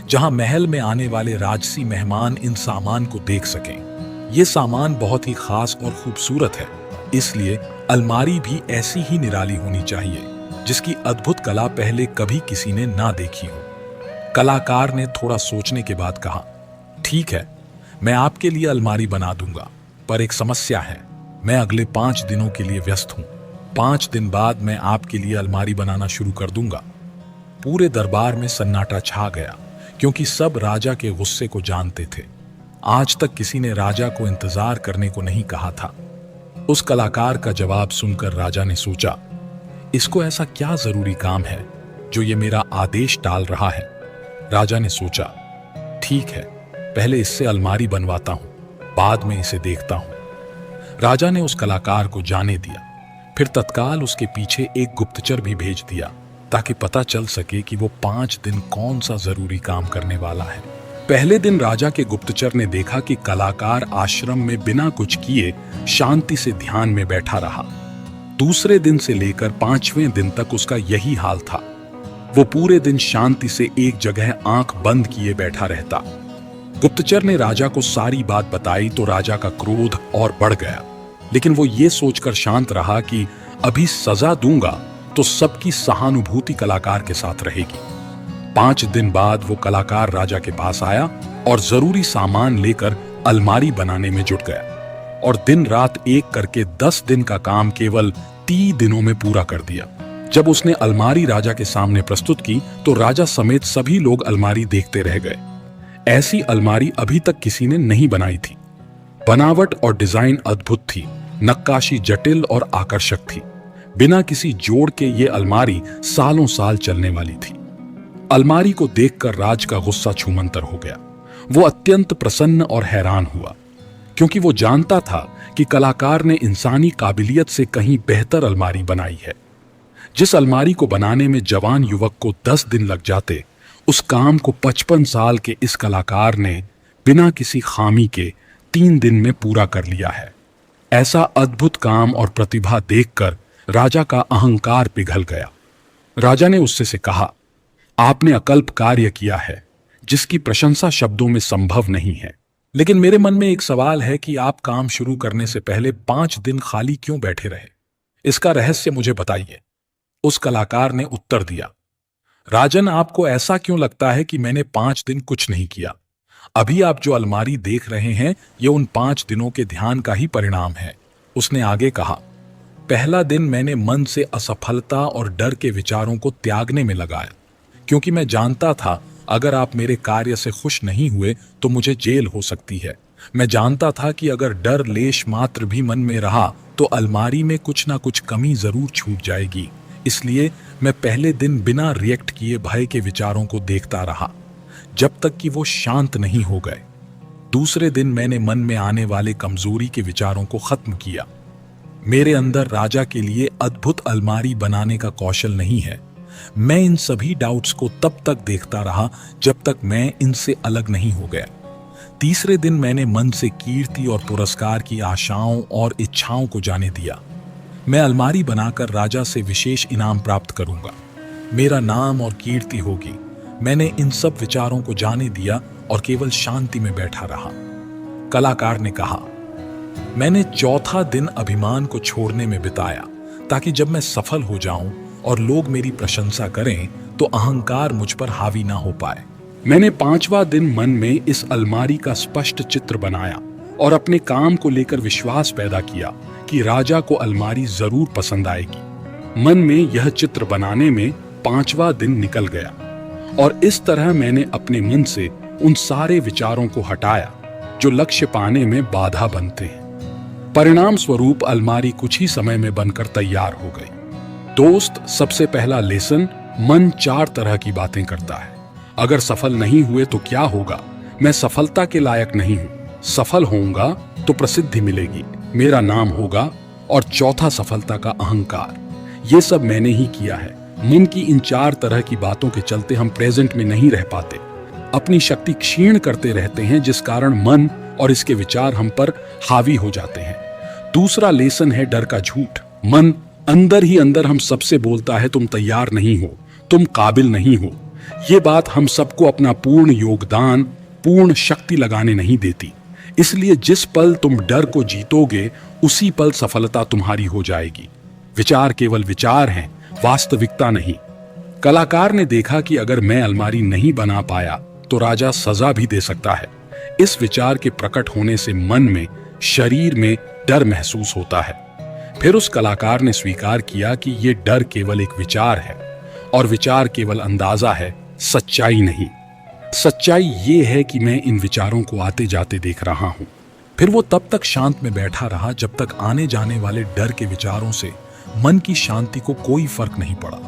जहां महल में आने वाले राजसी मेहमान इन सामान को देख सकें। ये सामान बहुत ही खास और खूबसूरत है, इसलिए अलमारी भी ऐसी ही निराली होनी चाहिए जिसकी अद्भुत कला पहले कभी किसी ने ना देखी हो। कलाकार ने थोड़ा सोचने के बाद कहा, ठीक है, मैं आपके लिए अलमारी बना दूंगा, पर एक समस्या है। मैं अगले 5 दिनों के लिए व्यस्त हूं। 5 दिन बाद मैं आपके लिए अलमारी बनाना शुरू कर दूंगा। पूरे दरबार में सन्नाटा छा गया, क्योंकि सब राजा के गुस्से को जानते थे। आज तक किसी ने राजा को इंतजार करने को नहीं कहा था। उस कलाकार का जवाब सुनकर राजा ने सोचा, इसको ऐसा क्या जरूरी काम है जो ये मेरा आदेश टाल रहा है। राजा ने सोचा, ठीक है, पहले इससे अलमारी बनवाता हूं, बाद में इसे देखता हूं। राजा ने उस कलाकार को जाने दिया, फिर तत्काल उसके पीछे एक गुप्तचर भी भेज दिया, ताकि पता चल सके कि वो 5 दिन कौन सा जरूरी काम करने वाला है। पहले दिन राजा के गुप्तचर ने देखा कि कलाकार आश्रम में बिना कुछ किए शांति से ध्यान में बैठा रहा। दूसरे दिन से लेकर 5वें दिन तक उसका यही हाल था। वो पूरे दिन शांति से एक जगह आंख बंद किए बैठा रहता। गुप्तचर ने राजा को सारी बात बताई तो राजा का क्रोध और बढ़ गया, लेकिन वो ये सोचकर शांत रहा कि अभी सजा दूंगा तो सबकी सहानुभूति कलाकार के साथ रहेगी। 5 दिन बाद वो कलाकार राजा के पास आया और जरूरी सामान लेकर अलमारी बनाने में जुट गया, और दिन रात एक करके 10 दिन का काम केवल 30 दिनों में पूरा कर दिया। जब उसने अलमारी राजा के सामने प्रस्तुत की तो राजा समेत सभी लोग अलमारी देखते रह गए। ऐसी अलमारी अभी तक किसी ने नहीं बनाई थी। बनावट और डिजाइन अद्भुत थी, नक्काशी जटिल और आकर्षक थी। बिना किसी जोड़ के ये अलमारी सालों साल चलने वाली थी। अलमारी को देखकर राज का गुस्सा छूमंतर हो गया। वो अत्यंत प्रसन्न और हैरान हुआ, क्योंकि वो जानता था कि कलाकार ने इंसानी काबिलियत से कहीं बेहतर अलमारी बनाई है। जिस अलमारी को बनाने में जवान युवक को 10 दिन लग जाते, उस काम को 55 साल के इस कलाकार ने बिना किसी खामी के 3 दिन में पूरा कर लिया है। ऐसा अद्भुत काम और प्रतिभा देखकर राजा का अहंकार पिघल गया। राजा ने उससे से कहा, आपने अकल्प कार्य किया है, जिसकी प्रशंसा शब्दों में संभव नहीं है। लेकिन मेरे मन में एक सवाल है कि आप काम शुरू करने से पहले 5 दिन खाली क्यों बैठे रहे? इसका रहस्य मुझे बताइए। उस कलाकार ने उत्तर दिया, राजन, आपको ऐसा क्यों लगता है कि मैंने 5 दिन कुछ नहीं किया? अभी आप जो अलमारी देख रहे हैं, ये उन 5 दिनों के ध्यान का ही परिणाम है। उसने आगे कहा, पहला दिन मैंने मन से असफलता और डर के विचारों को त्यागने में लगाया, क्योंकि मैं जानता था अगर आप मेरे कार्य से खुश नहीं हुए तो मुझे जेल हो सकती है। मैं जानता था कि अगर डर लेश मात्र भी मन में रहा तो अलमारी में कुछ ना कुछ कमी जरूर छूट जाएगी। इसलिए मैं पहले दिन बिना रिएक्ट किए भय के विचारों को देखता रहा, जब तक कि वो शांत नहीं हो गए। दूसरे दिन मैंने मन में आने वाले कमजोरी के विचारों को खत्म किया। मेरे अंदर राजा के लिए अद्भुत अलमारी बनाने का कौशल नहीं है। मैं इन सभी डाउट्स को तब तक देखता रहा जब तक मैं इनसे अलग नहीं हो गया। तीसरे दिन मैंने मन से कीर्ति और पुरस्कार की आशाओं और इच्छाओं को जाने दिया। मैं अलमारी बनाकर राजा से विशेष इनाम प्राप्त करूंगा, मेरा नाम और कीर्ति होगी। मैंने इन सब विचारों को जाने दिया और केवल शांति में बैठा रहा। कलाकार ने कहा, मैंने चौथा दिन अभिमान को छोड़ने में बिताया, ताकि जब मैं सफल हो जाऊं और लोग मेरी प्रशंसा करें तो अहंकार मुझ पर हावी ना हो पाए। मैंने 5वां दिन मन में इस अलमारी का स्पष्ट चित्र बनाया और अपने काम को लेकर विश्वास पैदा किया कि राजा को अलमारी जरूर पसंद आएगी। मन में यह चित्र बनाने में 5वां दिन निकल गया, और इस तरह मैंने अपने मन से उन सारे विचारों को हटाया जो लक्ष्य पाने में बाधा बनते हैं। परिणाम स्वरूप अलमारी कुछ ही समय में बनकर तैयार हो गई। दोस्त, सबसे पहला लेसन, मन 4 तरह की बातें करता है। अगर सफल नहीं हुए तो क्या होगा? मैं सफलता के लायक नहीं हूं। सफल होऊंगा तो प्रसिद्धि मिलेगी, मेरा नाम होगा, और चौथा सफलता का अहंकार। ये सब मैंने ही किया है। मन की इन 4 तरह की बातों के चलते हम प्रेजेंट में नहीं रह पाते, अपनी शक्ति क्षीण करते रहते हैं, जिस कारण मन और इसके विचार हम पर हावी हो जाते हैं। दूसरा लेसन है डर का झूठ। मन अंदर ही अंदर हम सबसे बोलता है, तुम तैयार नहीं हो, तुम काबिल नहीं हो। ये बात हम सबको अपना पूर्ण योगदान, पूर्ण शक्ति लगाने नहीं देती। इसलिए जिस पल तुम डर को जीतोगे, उसी पल सफलता तुम्हारी हो जाएगी। विचार केवल विचार हैं, वास्तविकता नहीं। कलाकार ने देखा कि अगर मैं अलमारी नहीं बना पाया तो राजा सजा भी दे सकता है। इस विचार के प्रकट होने से मन में, शरीर में डर महसूस होता है। फिर उस कलाकार ने स्वीकार किया कि यह डर केवल एक विचार है और विचार केवल अंदाजा है, सच्चाई नहीं। सच्चाई ये है कि मैं इन विचारों को आते जाते देख रहा हूं। फिर वो तब तक शांत में बैठा रहा जब तक आने जाने वाले डर के विचारों से मन की शांति को कोई फर्क नहीं पड़ा।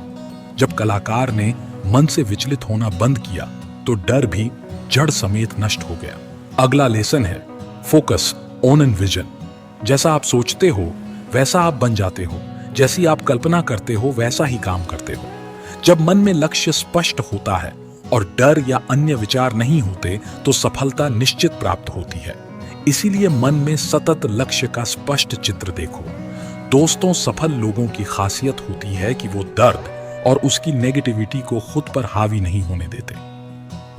जब कलाकार ने मन से विचलित होना बंद किया तो डर भी जड़ समेत नष्ट हो गया। अगला लेसन है फोकस ऑन एन विजन। जैसा आप सोचते हो वैसा आप बन जाते हो, जैसी आप कल्पना करते हो वैसा ही काम करते हो। जब मन में लक्ष्य स्पष्ट होता है और डर या अन्य विचार नहीं होते तो सफलता निश्चित प्राप्त होती है। इसीलिए मन में सतत लक्ष्य का स्पष्ट चित्र देखो। दोस्तों, सफल लोगों की खासियत होती है कि वो दर्द और उसकी नेगेटिविटी को खुद पर हावी नहीं होने देते।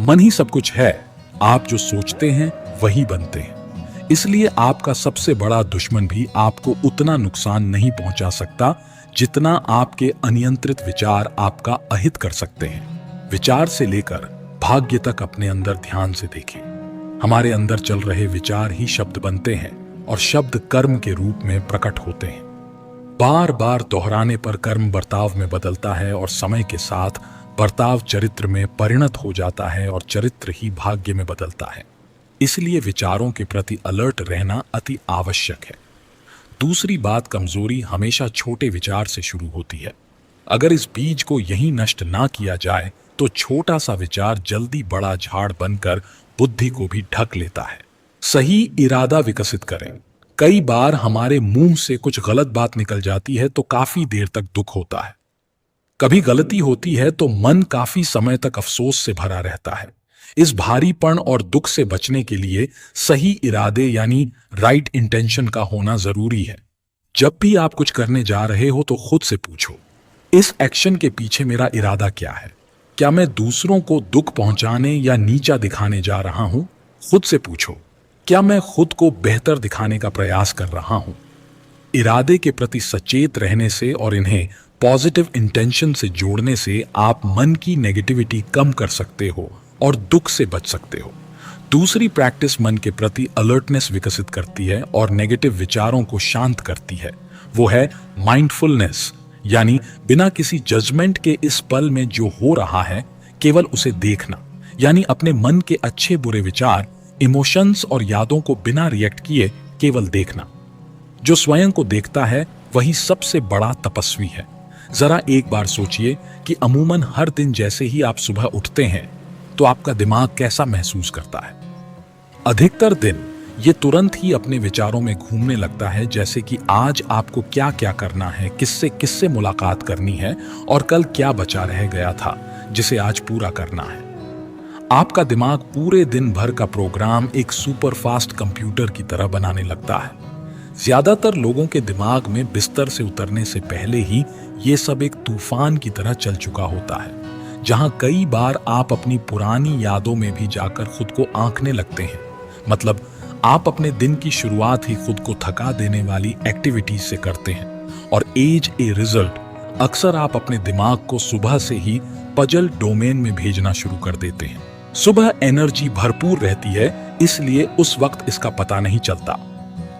मन ही सब कुछ है, आप जो सोचते हैं वही बनते हैं। इसलिए आपका सबसे बड़ा दुश्मन भी आपको उतना नुकसान नहीं पहुंचा सकता जितना आपके अनियंत्रित विचार आपका अहित कर सकते हैं। विचार से लेकर भाग्य तक अपने अंदर ध्यान से देखें। हमारे अंदर चल रहे विचार ही शब्द बनते हैं और शब्द कर्म के रूप में प्रकट होते हैं। बार बार दोहराने पर कर्म बर्ताव में बदलता है और समय के साथ बर्ताव चरित्र में परिणत हो जाता है और चरित्र ही भाग्य में बदलता है। इसलिए विचारों के प्रति अलर्ट रहना अति आवश्यक है। दूसरी बात, कमजोरी हमेशा छोटे विचार से शुरू होती है। अगर इस बीज को यहीं नष्ट ना किया जाए तो छोटा सा विचार जल्दी बड़ा झाड़ बनकर बुद्धि को भी ढक लेता है। सही इरादा विकसित करें। कई बार हमारे मुंह से कुछ गलत बात निकल जाती है तो काफी देर तक दुख होता है। कभी गलती होती है तो मन काफी समय तक अफसोस से भरा रहता है। इस भारीपन और दुख से बचने के लिए सही इरादे यानी राइट इंटेंशन का होना जरूरी है। जब भी आप कुछ करने जा रहे हो तो खुद से पूछो, इस एक्शन के पीछे मेरा इरादा क्या है? क्या मैं दूसरों को दुख पहुंचाने या नीचा दिखाने जा रहा हूं? खुद से पूछो, क्या मैं खुद को बेहतर दिखाने का प्रयास कर रहा हूं? इरादे के प्रति सचेत रहने से और इन्हें पॉजिटिव इंटेंशन से जोड़ने से आप मन की नेगेटिविटी कम कर सकते हो और दुख से बच सकते हो। दूसरी प्रैक्टिस मन के प्रति अलर्टनेस विकसित करती है और नेगेटिव विचारों को शांत करती है। वो है माइंडफुलनेस, यानी बिना किसी जजमेंट के इस पल में जो हो रहा है केवल उसे देखना, यानी अपने मन के अच्छे बुरे विचार, इमोशंस और यादों को बिना रिएक्ट किए केवल देखना। जो स्वयं को देखता है वही सबसे बड़ा तपस्वी है। जरा एक बार सोचिए कि अमूमन हर दिन जैसे ही आप सुबह उठते हैं तो आपका दिमाग कैसा महसूस करता है। अधिकतर दिन ये तुरंत ही अपने विचारों में घूमने लगता है, जैसे कि आज आपको क्या क्या करना है, किससे किससे मुलाकात करनी है और कल क्या बचा रह गया था जिसे आज पूरा करना है। आपका दिमाग पूरे दिन भर का प्रोग्राम एक सुपरफास्ट कंप्यूटर की तरह बनाने लगता है। ज्यादातर लोगों के दिमाग में बिस्तर से उतरने से पहले ही ये सब एक तूफान की तरह चल चुका होता है, जहां कई बार आप अपनी पुरानी यादों में भी जाकर खुद को आंकने लगते हैं। मतलब आप अपने दिन की शुरुआत ही खुद को थका देने वाली एक्टिविटीज से करते हैं और एज ए रिजल्ट अक्सर आप अपने दिमाग को सुबह से ही पजल डोमेन में भेजना शुरू कर देते हैं। सुबह एनर्जी भरपूर रहती है, इसलिए उस वक्त इसका पता नहीं चलता।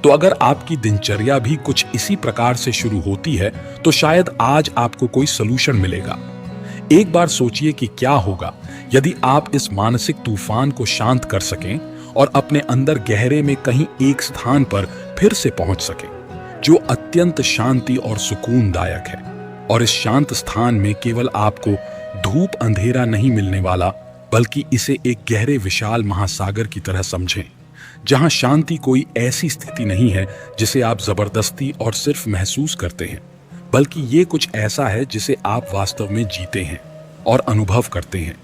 तो अगर आपकी दिनचर्या भी कुछ इसी प्रकार से शुरू होती है तो शायद आज आपको कोई सलूशन मिलेगा। एक बार सोचिए कि क्या होगा यदि आप इस मानसिक तूफान को शांत कर सकें और अपने अंदर गहरे में कहीं एक स्थान पर फिर से पहुंच सकें जो अत्यंत शांति और सुकूनदायक है। और इस शांत स्थान में केवल आपको धूप अंधेरा नहीं मिलने वाला, बल्कि इसे एक गहरे विशाल महासागर की तरह समझें जहां शांति कोई ऐसी स्थिति नहीं है जिसे आप जबरदस्ती और सिर्फ महसूस करते हैं, बल्कि ये कुछ ऐसा है जिसे आप वास्तव में जीते हैं और अनुभव करते हैं।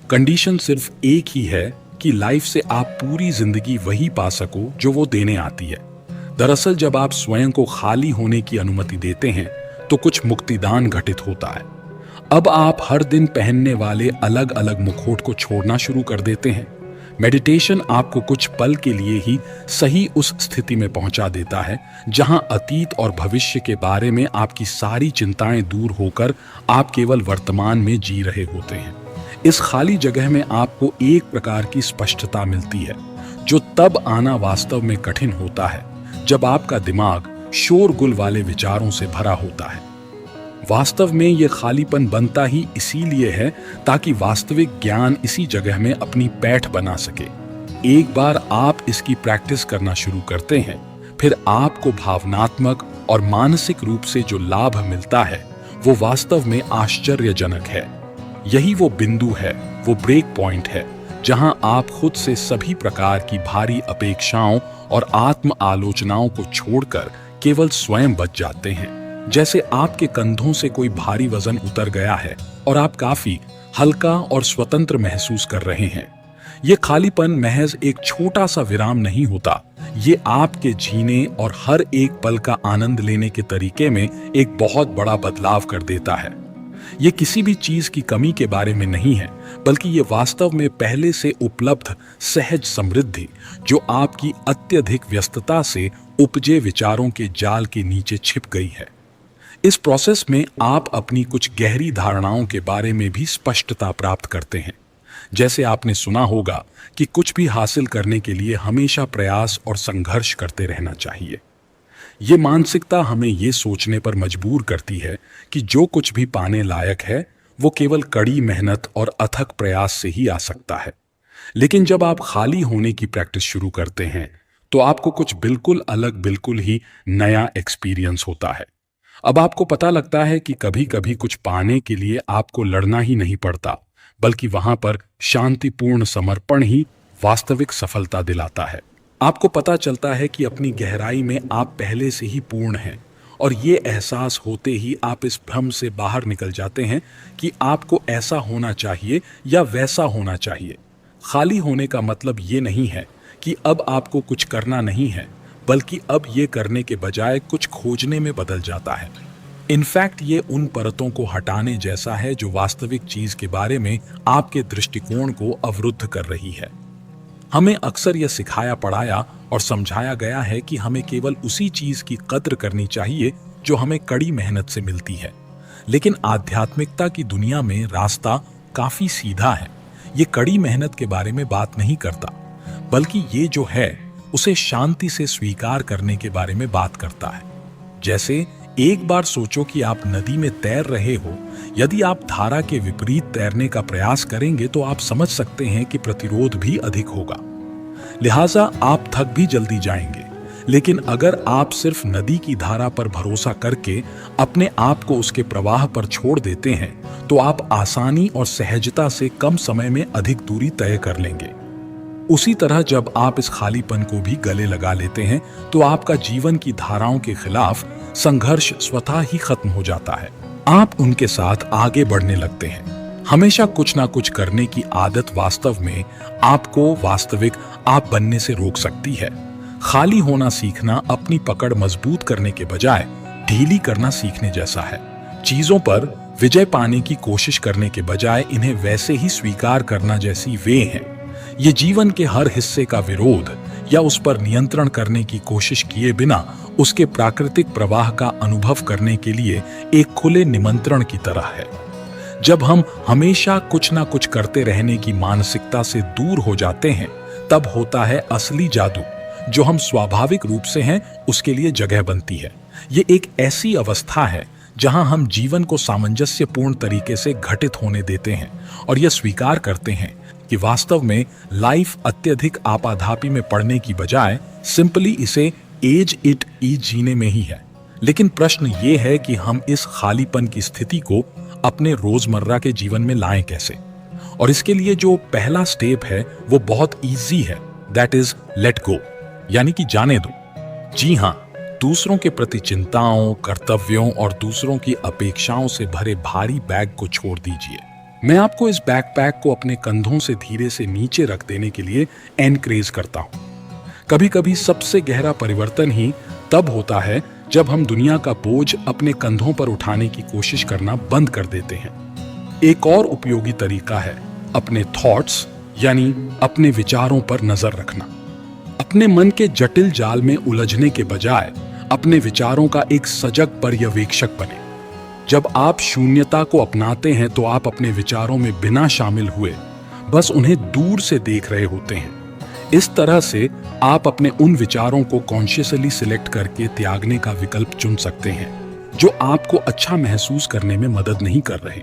कंडीशन सिर्फ एक ही है कि लाइफ से आप पूरी जिंदगी वही पा सको जो वो देने आती है। दरअसल जब आप स्वयं को खाली होने की अनुमति देते हैं तो कुछ मुक्तिदान घटित होता है। अब आप हर दिन पहनने वाले अलग अलग मुखौट को छोड़ना शुरू कर देते हैं। मेडिटेशन आपको कुछ पल के लिए ही सही उस स्थिति में पहुंचा देता है जहां अतीत और भविष्य के बारे में आपकी सारी चिंताएं दूर होकर आप केवल वर्तमान में जी रहे होते हैं। इस खाली जगह में आपको एक प्रकार की स्पष्टता मिलती है जो तब आना वास्तव में कठिन होता है जब आपका दिमाग शोरगुल वाले विचारों से भरा होता है। वास्तव में यह खालीपन बनता ही इसीलिए है ताकि वास्तविक ज्ञान इसी जगह में अपनी पैठ बना सके। एक बार आप इसकी प्रैक्टिस करना शुरू करते हैं, फिर आपको भावनात्मक और मानसिक रूप से जो लाभ मिलता है वो वास्तव में आश्चर्यजनक है। यही वो बिंदु है, वो ब्रेक पॉइंट है जहां आप खुद से सभी प्रकार की भारी अपेक्षाओं और आत्म आलोचनाओं को छोड़कर केवल स्वयं बच जाते हैं। जैसे आपके कंधों से कोई भारी वजन उतर गया है और आप काफी हल्का और स्वतंत्र महसूस कर रहे हैं। ये खालीपन महज एक छोटा सा विराम नहीं होता, ये आपके जीने और हर एक पल का आनंद लेने के तरीके में एक बहुत बड़ा बदलाव कर देता है। ये किसी भी चीज की कमी के बारे में नहीं है, बल्कि ये वास्तव में पहले से उपलब्ध सहज समृद्धि जो आपकी अत्यधिक व्यस्तता से उपजे विचारों के जाल के नीचे छिप गई है। इस प्रोसेस में आप अपनी कुछ गहरी धारणाओं के बारे में भी स्पष्टता प्राप्त करते हैं। जैसे आपने सुना होगा कि कुछ भी हासिल करने के लिए हमेशा प्रयास और संघर्ष करते रहना चाहिए। ये मानसिकता हमें ये सोचने पर मजबूर करती है कि जो कुछ भी पाने लायक है वो केवल कड़ी मेहनत और अथक प्रयास से ही आ सकता है। लेकिन जब आप खाली होने की प्रैक्टिस शुरू करते हैं तो आपको कुछ बिल्कुल अलग, बिल्कुल ही नया एक्सपीरियंस होता है। अब आपको पता लगता है कि कभी कभी कुछ पाने के लिए आपको लड़ना ही नहीं पड़ता, बल्कि वहां पर शांतिपूर्ण समर्पण ही वास्तविक सफलता दिलाता है। आपको पता चलता है कि अपनी गहराई में आप पहले से ही पूर्ण हैं, और ये एहसास होते ही आप इस भ्रम से बाहर निकल जाते हैं कि आपको ऐसा होना चाहिए या वैसा होना चाहिए। खाली होने का मतलब ये नहीं है कि अब आपको कुछ करना नहीं है, बल्कि अब ये करने के बजाय कुछ खोजने में बदल जाता है। इनफैक्ट ये उन परतों को हटाने जैसा है जो वास्तविक चीज के बारे में आपके दृष्टिकोण को अवरुद्ध कर रही है। हमें अक्सर यह सिखाया पढ़ाया और समझाया गया है कि हमें केवल उसी चीज की कद्र करनी चाहिए जो हमें कड़ी मेहनत से मिलती है। लेकिन आध्यात्मिकता की दुनिया में रास्ता काफी सीधा है। ये कड़ी मेहनत के बारे में बात नहीं करता, बल्कि ये जो है उसे शांति से स्वीकार करने के बारे में बात करता है। जैसे एक बार सोचो कि आप नदी में तैर रहे हो। यदि आप धारा के विपरीत तैरने का प्रयास करेंगे तो आप समझ सकते हैं कि प्रतिरोध भी अधिक होगा, लिहाजा आप थक भी जल्दी जाएंगे। लेकिन अगर आप सिर्फ नदी की धारा पर भरोसा करके अपने आप को उसके प्रवाह पर छोड़ देते हैं तो आप आसानी और सहजता से कम समय में अधिक दूरी तय कर लेंगे। उसी तरह जब आप इस खालीपन को भी गले लगा लेते हैं तो आपका जीवन की धाराओं के खिलाफ संघर्ष स्वतः ही खत्म हो जाता है। आप उनके साथ आगे बढ़ने लगते हैं। हमेशा कुछ ना कुछ करने की आदत वास्तव में आपको वास्तविक आप बनने से रोक सकती है। खाली होना सीखना अपनी पकड़ मजबूत करने के बजाय ढीली करना सीखने जैसा है। चीजों पर विजय पाने की कोशिश करने के बजाय इन्हें वैसे ही स्वीकार करना जैसी वे हैं। ये जीवन के हर हिस्से का विरोध या उस पर नियंत्रण करने की कोशिश किए बिना उसके प्राकृतिक प्रवाह का अनुभव करने के लिए एक खुले निमंत्रण की तरह है। जब हम हमेशा कुछ ना कुछ करते रहने की मानसिकता से दूर हो जाते हैं, तब होता है असली जादू। जो हम स्वाभाविक रूप से हैं उसके लिए जगह बनती है। ये एक ऐसी अवस्था है जहां हम जीवन को सामंजस्यपूर्ण तरीके से घटित होने देते हैं और यह स्वीकार करते हैं कि वास्तव में लाइफ अत्यधिक आपाधापी में पड़ने की बजाय सिंपली इसे एज इट ईज जीने में ही है। लेकिन प्रश्न ये है कि हम इस खालीपन की स्थिति को अपने रोजमर्रा के जीवन में लाएं कैसे। और इसके लिए जो पहला स्टेप है वो बहुत इजी है। दैट इज लेट गो, यानी कि जाने दो। जी हां, दूसरों के प्रति चिंताओं, कर्तव्यों और दूसरों की अपेक्षाओं से भरे भारी बैग को छोड़ दीजिए। मैं आपको इस बैकपैक को अपने कंधों से धीरे से नीचे रख देने के लिए एनकरेज करता हूं। कभी कभी सबसे गहरा परिवर्तन ही तब होता है जब हम दुनिया का बोझ अपने कंधों पर उठाने की कोशिश करना बंद कर देते हैं। एक और उपयोगी तरीका है अपने थॉट्स यानी अपने विचारों पर नजर रखना। अपने मन के जटिल जाल में उलझने के बजाय अपने विचारों का एक सजग पर्यवेक्षक बने। जब आप शून्यता को अपनाते हैं तो आप अपने विचारों में बिना शामिल हुए बस उन्हें दूर से देख रहे होते हैं। इस तरह से आप अपने उन विचारों को कॉन्शियसली सिलेक्ट करके त्यागने का विकल्प चुन सकते हैं जो आपको अच्छा महसूस करने में मदद नहीं कर रहे।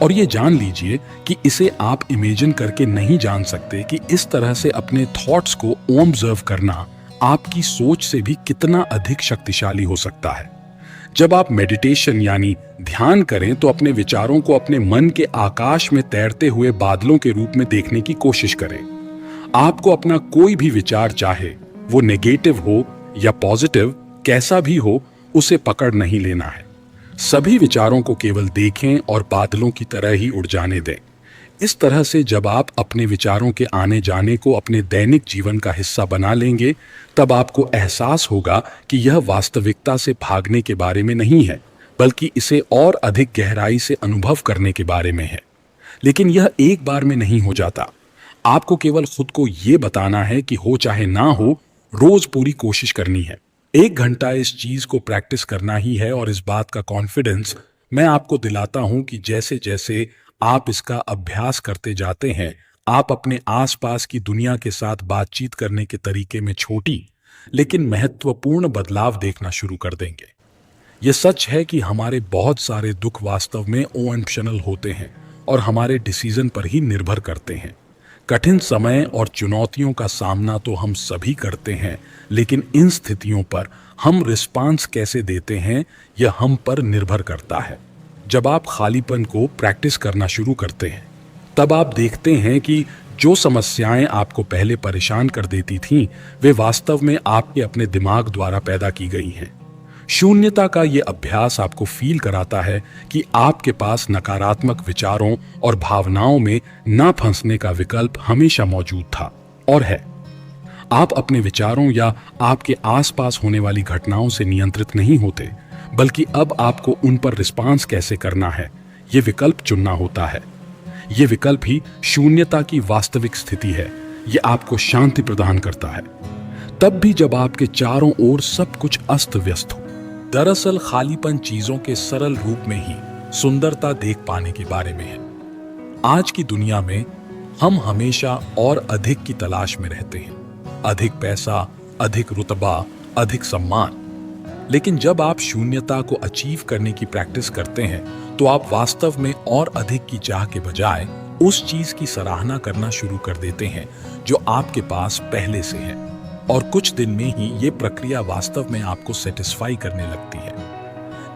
और ये जान लीजिए कि इसे आप इमेजिन करके नहीं जान सकते कि इस तरह से अपने थॉट्स को ऑब्जर्व करना आपकी सोच से भी कितना अधिक शक्तिशाली हो सकता है। जब आप मेडिटेशन यानी ध्यान करें तो अपने विचारों को अपने मन के आकाश में तैरते हुए बादलों के रूप में देखने की कोशिश करें। आपको अपना कोई भी विचार, चाहे वो नेगेटिव हो या पॉजिटिव, कैसा भी हो, उसे पकड़ नहीं लेना है। सभी विचारों को केवल देखें और बादलों की तरह ही उड़ जाने दें। इस तरह से जब आप अपने विचारों के आने जाने को अपने दैनिक जीवन का हिस्सा बना लेंगे, तब आपको एहसास होगा कि यह वास्तविकता से भागने के बारे में नहीं है, बल्कि इसे और अधिक गहराई से अनुभव करने के बारे में है। लेकिन यह एक बार में नहीं हो जाता। आपको केवल खुद को यह बताना है कि हो चाहे ना हो, रोज पूरी कोशिश करनी है। 1 घंटा इस चीज को प्रैक्टिस करना ही है और इस बात का कॉन्फिडेंस मैं आपको दिलाता हूं कि जैसे जैसे आप इसका अभ्यास करते जाते हैं, आप अपने आसपास की दुनिया के साथ बातचीत करने के तरीके में छोटी लेकिन महत्वपूर्ण बदलाव देखना शुरू कर देंगे। यह सच है कि हमारे बहुत सारे दुख वास्तव में ओएमोशनल होते हैं और हमारे डिसीजन पर ही निर्भर करते हैं। कठिन समय और चुनौतियों का सामना तो हम सभी करते हैं, लेकिन इन स्थितियों पर हम रिस्पांस कैसे देते हैं यह हम पर निर्भर करता है। जब आप खालीपन को प्रैक्टिस करना शुरू करते हैं, तब आप देखते हैं कि जो समस्याएं आपको पहले परेशान कर देती थीं, वे वास्तव में आपके अपने दिमाग द्वारा पैदा की गई हैं। शून्यता का यह अभ्यास आपको फील कराता है कि आपके पास नकारात्मक विचारों और भावनाओं में ना फंसने का विकल्प हमेशा मौजूद था और है। आप अपने विचारों या आपके आसपास होने वाली घटनाओं से नियंत्रित नहीं होते, बल्कि अब आपको उन पर रिस्पांस कैसे करना है, यह विकल्प चुनना होता है। यह विकल्प ही शून्यता की वास्तविक स्थिति है। यह आपको शांति प्रदान करता है, तब भी जब आपके चारों ओर सब कुछ अस्त व्यस्त हो। दरअसल खालीपन चीजों के सरल रूप में ही सुंदरता देख पाने के बारे में है। आज की दुनिया में हम हमेशा और अधिक की तलाश में रहते हैं, अधिक पैसा, अधिक रुतबा, अधिक सम्मान। लेकिन जब आप शून्यता को अचीव करने की प्रैक्टिस करते हैं, तो आप वास्तव में और अधिक की चाह के बजाय उस चीज की सराहना करना शुरू कर देते हैं जो आपके पास पहले से है। और कुछ दिन में ही ये प्रक्रिया वास्तव में आपको सेटिस्फाई करने लगती है।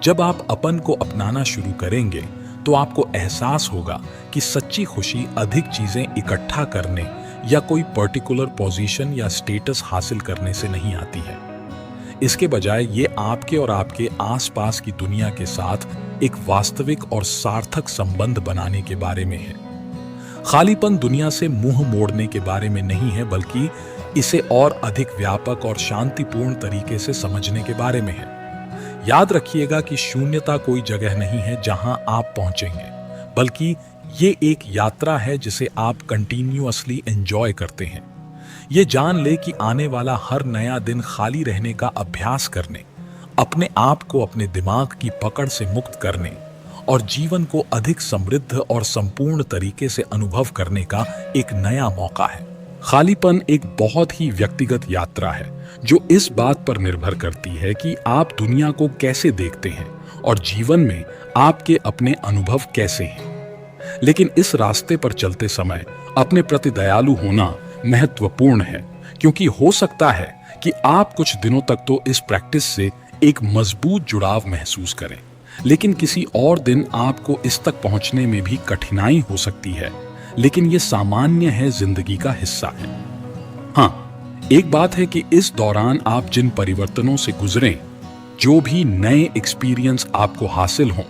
जब आप अपन को अपनाना शुरू करेंगे, तो आपको एहसास होगा कि सच्ची खुशी अधिक चीजें इकट्ठा करने या कोई पर्टिकुलर पोजीशन या स्टेटस हासिल करने से नहीं आती है। इसके बजाय ये आपके और आपके आसपास की दुनिया के साथ एक वास्तविक और सार्थक संबंध बनाने के बारे में है। खालीपन दुनिया से मुंह मोड़ने के बारे में नहीं है, बल्कि इसे और अधिक व्यापक और शांतिपूर्ण तरीके से समझने के बारे में है। याद रखिएगा कि शून्यता कोई जगह नहीं है जहां आप पहुंचेंगे, बल्कि ये एक यात्रा है जिसे आप कंटिन्यूअसली एंजॉय करते हैं। ये जान ले कि आने वाला हर नया दिन खाली रहने का अभ्यास करने, अपने आप को अपने दिमाग की पकड़ से मुक्त करने और जीवन को अधिक समृद्ध और संपूर्ण तरीके से अनुभव करने का एक नया मौका है। खालीपन एक बहुत ही व्यक्तिगत यात्रा है जो इस बात पर निर्भर करती है कि आप दुनिया को कैसे देखते हैं और जीवन में आपके अपने अनुभव कैसे हैं। लेकिन इस रास्ते पर चलते समय अपने प्रति दयालु होना महत्वपूर्ण है, क्योंकि हो सकता है कि आप कुछ दिनों तक तो इस प्रैक्टिस से एक मजबूत जुड़ाव महसूस करें, लेकिन किसी और दिन आपको इस तक पहुंचने में भी कठिनाई हो सकती है। लेकिन यह सामान्य है, जिंदगी का हिस्सा है। हाँ, एक बात है कि इस दौरान आप जिन परिवर्तनों से गुजरें, जो भी नए एक्सपीरियंस आपको हासिल हों,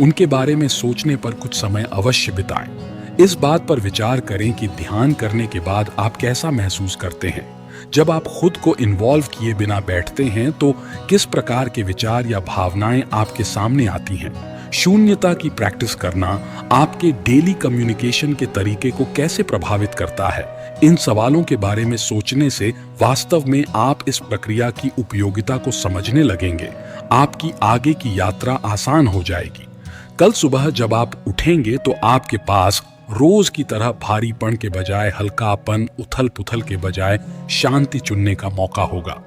उनके बारे में सोचने पर कुछ समय अवश्य बिताएं। इस बात पर विचार करें कि ध्यान करने के बाद आप कैसा महसूस करते हैं। जब आप खुद को इन्वॉल्व किए बिना बैठते हैं तो किस प्रकार के विचार या भावनाएं आपके सामने आती हैं। शून्यता की प्रैक्टिस करना आपके डेली कम्युनिकेशन के तरीके को कैसे प्रभावित करता है, इन सवालों के बारे में सोचने से वास्तव में आप इस प्रक्रिया की उपयोगिता को समझने लगेंगे। आपकी आगे की यात्रा आसान हो जाएगी। कल सुबह जब आप उठेंगे तो आपके पास रोज की तरह भारीपन के बजाय हल्कापन, उथल पुथल के बजाय शांति चुनने का मौका होगा।